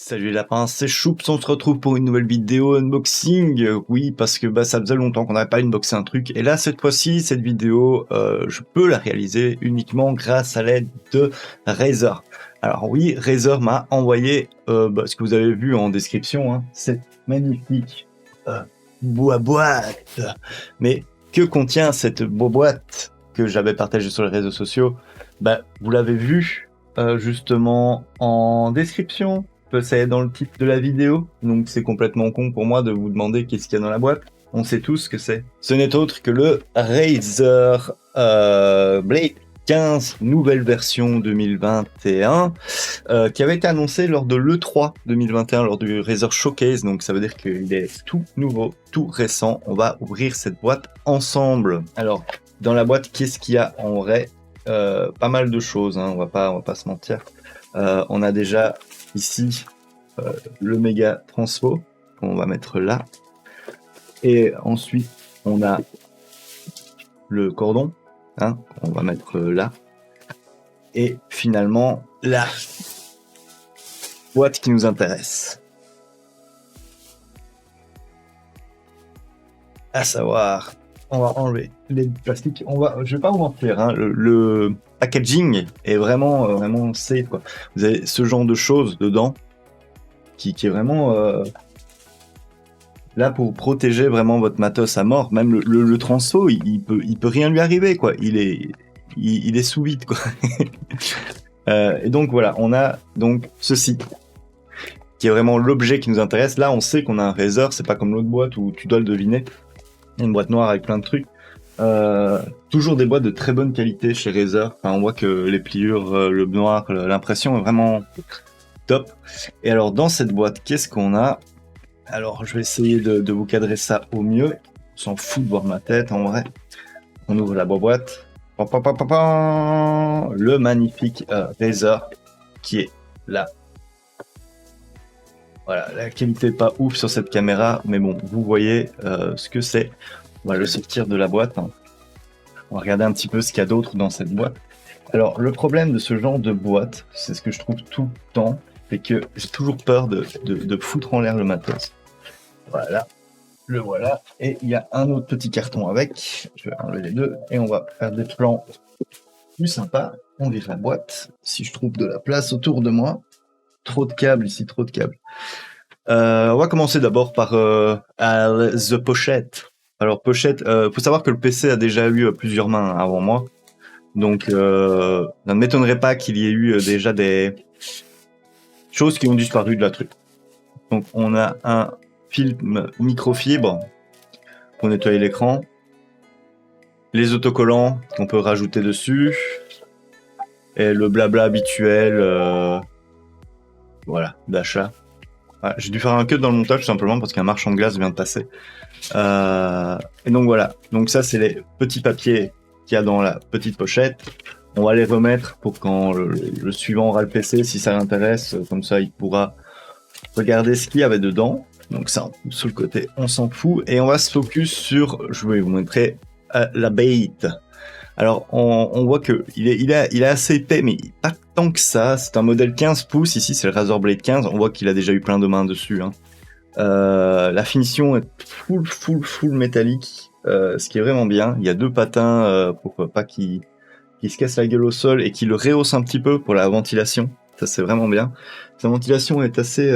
Salut les lapins, c'est Choups, on se retrouve pour une nouvelle vidéo unboxing. Oui, parce que ça faisait longtemps qu'on n'avait pas unboxé un truc. Et là, cette fois-ci, cette vidéo, je peux la réaliser uniquement grâce à l'aide de Razer. Alors oui, Razer m'a envoyé ce que vous avez vu en description, hein, cette magnifique boîte. Mais que contient cette boîte que j'avais partagée sur les réseaux sociaux? Vous l'avez vu justement en description. C'est dans le titre de la vidéo, donc c'est complètement con pour moi de vous demander qu'est-ce qu'il y a dans la boîte. On sait tous ce que c'est. Ce n'est autre que le Razer Blade 15, nouvelle version 2021, qui avait été annoncé lors de l'E3 2021, lors du Razer Showcase, donc ça veut dire qu'il est tout nouveau, tout récent. On va ouvrir cette boîte ensemble. Alors, dans la boîte, qu'est-ce qu'il y a en vrai? Pas mal de choses, hein, on va pas se mentir. On a déjà ici le méga transfo qu'on va mettre là, et ensuite on a le cordon, hein, on va mettre là, et finalement la boîte qui nous intéresse, à savoir, on va enlever les plastiques. Je vais pas vous mentir, hein, le packaging est vraiment safe, quoi. Vous avez ce genre de choses dedans qui est vraiment là pour protéger vraiment votre matos à mort. Même le transfo, il peut rien lui arriver, quoi. Il est sous vide, quoi. Et donc voilà, on a donc ceci qui est vraiment l'objet qui nous intéresse. Là, on sait qu'on a un Razer, c'est pas comme l'autre boîte où tu dois le deviner. Une boîte noire avec plein de trucs. Toujours des boîtes de très bonne qualité chez Razer. Enfin, on voit que les pliures, le noir, l'impression est vraiment top. Et alors dans cette boîte, qu'est-ce qu'on a? Alors je vais essayer de vous cadrer ça au mieux. On s'en fout de voir ma tête en vrai. On ouvre la boîte. Le magnifique Razer qui est là. Voilà, la qualité est pas ouf sur cette caméra, mais bon, vous voyez ce que c'est. On va le sortir de la boîte, hein. On va regarder un petit peu ce qu'il y a d'autre dans cette boîte. Alors, le problème de ce genre de boîte, c'est ce que je trouve tout le temps, c'est que j'ai toujours peur de foutre en l'air le matos. Voilà, le voilà. Et il y a un autre petit carton avec. Je vais enlever les deux et on va faire des plans plus sympas. On vire la boîte, si je trouve de la place autour de moi. Trop de câbles ici, trop de câbles. On va commencer d'abord par the pochette. Alors pochette, faut savoir que le PC a déjà eu plusieurs mains avant moi, donc ça ne m'étonnerait pas qu'il y ait eu déjà des choses qui ont disparu de la truc. Donc on a un film microfibre pour nettoyer l'écran, les autocollants qu'on peut rajouter dessus, et le blabla habituel, voilà, d'achat. Voilà, j'ai dû faire un cut dans le montage tout simplement parce qu'un marchand de glace vient de passer. Et donc voilà, donc ça c'est les petits papiers qu'il y a dans la petite pochette. On va les remettre pour quand le suivant aura le PC, si ça l'intéresse, comme ça il pourra regarder ce qu'il y avait dedans. Donc ça, sur le côté, on s'en fout. Et on va se focus sur, je vais vous montrer la bait. Alors on voit que il est assez épais, mais pas tant que ça. C'est un modèle 15 pouces, ici c'est le Razer Blade 15, on voit qu'il a déjà eu plein de mains dessus, hein. La finition est full métallique, ce qui est vraiment bien. Il y a deux patins pour pas qu'il se casse la gueule au sol et qu'il le rehausse un petit peu pour la ventilation. Ça c'est vraiment bien. Sa ventilation est assez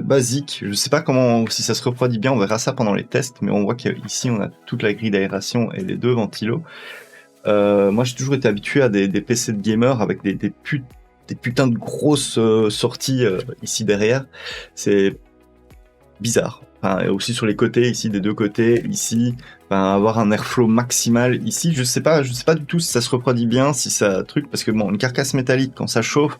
basique. Je sais pas comment, si ça se refroidit bien, on verra ça pendant les tests, mais on voit qu'ici on a toute la grille d'aération et les deux ventilos. Moi j'ai toujours été habitué à des PC de gamer avec des putains de grosses sorties ici derrière. C'est bizarre. Enfin, et aussi sur les côtés ici, des deux côtés ici, enfin, avoir un airflow maximal ici, je sais pas du tout si ça se refroidit bien, si ça truc, parce que bon, une carcasse métallique quand ça chauffe,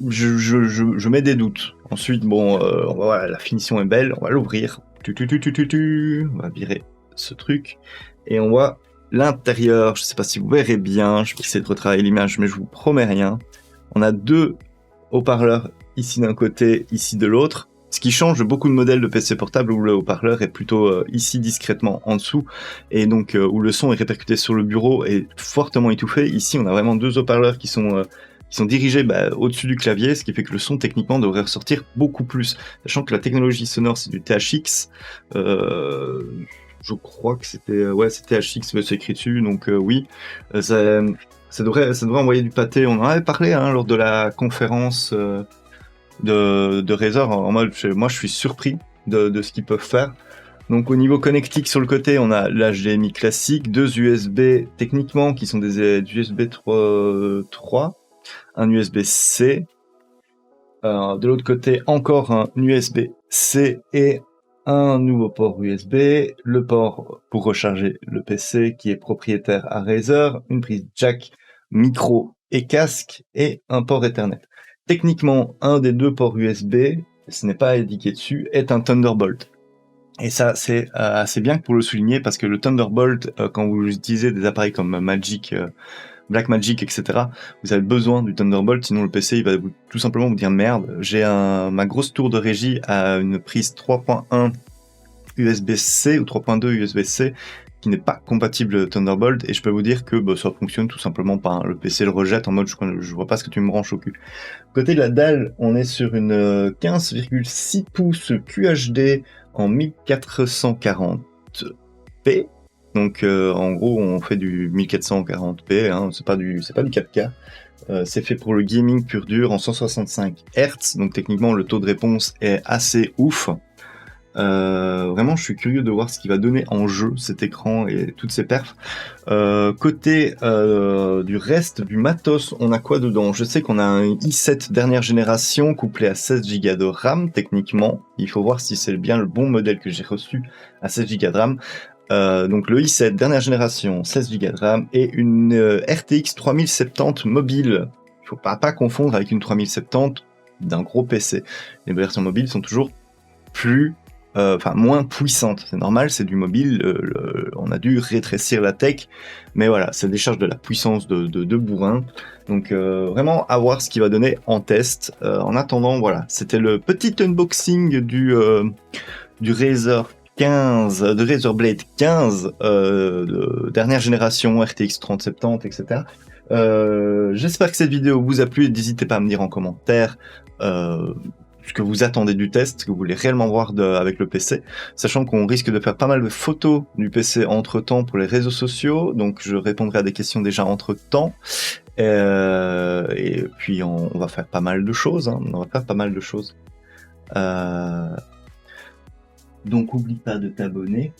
je mets des doutes. Ensuite bon, voilà, la finition est belle, on va l'ouvrir, on va virer ce truc et on voit l'intérieur. Je sais pas si vous verrez bien, je vais essayer de retravailler l'image, mais je vous promets rien. On a deux haut-parleurs ici d'un côté, ici de l'autre. Ce qui change de beaucoup de modèles de PC portable où le haut-parleur est plutôt ici discrètement en dessous, et donc où le son est répercuté sur le bureau et fortement étouffé. Ici on a vraiment deux haut-parleurs qui sont qui sont dirigés au-dessus du clavier, ce qui fait que le son techniquement devrait ressortir beaucoup plus. Sachant que la technologie sonore c'est du THX, je crois que c'était c'est THX, c'est écrit dessus, donc oui, ça devrait envoyer du pâté. On en avait parlé lors de la conférence de Razer, en mode moi je suis surpris de ce qu'ils peuvent faire. Donc au niveau connectique sur le côté, on a l'HDMI classique, deux USB techniquement qui sont des USB 3, un USB-C. De l'autre côté, encore un USB-C et un nouveau port USB, le port pour recharger le PC qui est propriétaire à Razer, une prise jack, micro et casque et un port Ethernet. Techniquement, un des deux ports USB, ce n'est pas indiqué dessus, est un Thunderbolt. Et ça, c'est assez bien pour le souligner parce que le Thunderbolt, quand vous utilisez des appareils comme Magic, Blackmagic, etc., vous avez besoin du Thunderbolt, sinon le PC il va tout simplement vous dire merde. J'ai ma grosse tour de régie à une prise 3.1 USB-C ou 3.2 USB-C qui n'est pas compatible Thunderbolt, et je peux vous dire que ça fonctionne tout simplement pas. Le PC le rejette en mode je vois pas ce que tu me branches au cul. Côté de la dalle, on est sur une 15,6 pouces QHD en 1440p. Donc en gros on fait du 1440p, c'est pas du 4K. C'est fait pour le gaming pur dur en 165 Hz, donc techniquement le taux de réponse est assez ouf. Vraiment je suis curieux de voir ce qu'il va donner en jeu cet écran et toutes ces perfs. Côté du reste du matos, on a quoi dedans? Je sais qu'on a un i7 dernière génération couplé à 16 Go de RAM techniquement. Il faut voir si c'est bien le bon modèle que j'ai reçu à 16 Go de RAM. Donc le i7 dernière génération, 16 Go de RAM et une RTX 3070 mobile. Il faut pas confondre avec une 3070 d'un gros PC. Les versions mobiles sont toujours moins puissantes. C'est normal, c'est du mobile, on a dû rétrécir la tech, mais voilà, ça décharge de la puissance de bourrin. Donc vraiment à voir ce qu'il va donner en test. En attendant, voilà, c'était le petit unboxing du Razer 15, de Razer Blade 15 de dernière génération, RTX 3070, etc. J'espère que cette vidéo vous a plu. N'hésitez pas à me dire en commentaire ce que vous attendez du test, ce que vous voulez réellement voir avec le PC, sachant qu'on risque de faire pas mal de photos du PC entre-temps pour les réseaux sociaux, donc je répondrai à des questions déjà entre-temps, et puis on va faire pas mal de choses, Donc oublie pas de t'abonner,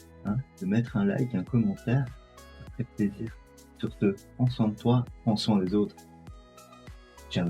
de mettre un like, un commentaire, ça ferait plaisir. Sur ce, prends soin de toi, prends soin des autres. Ciao.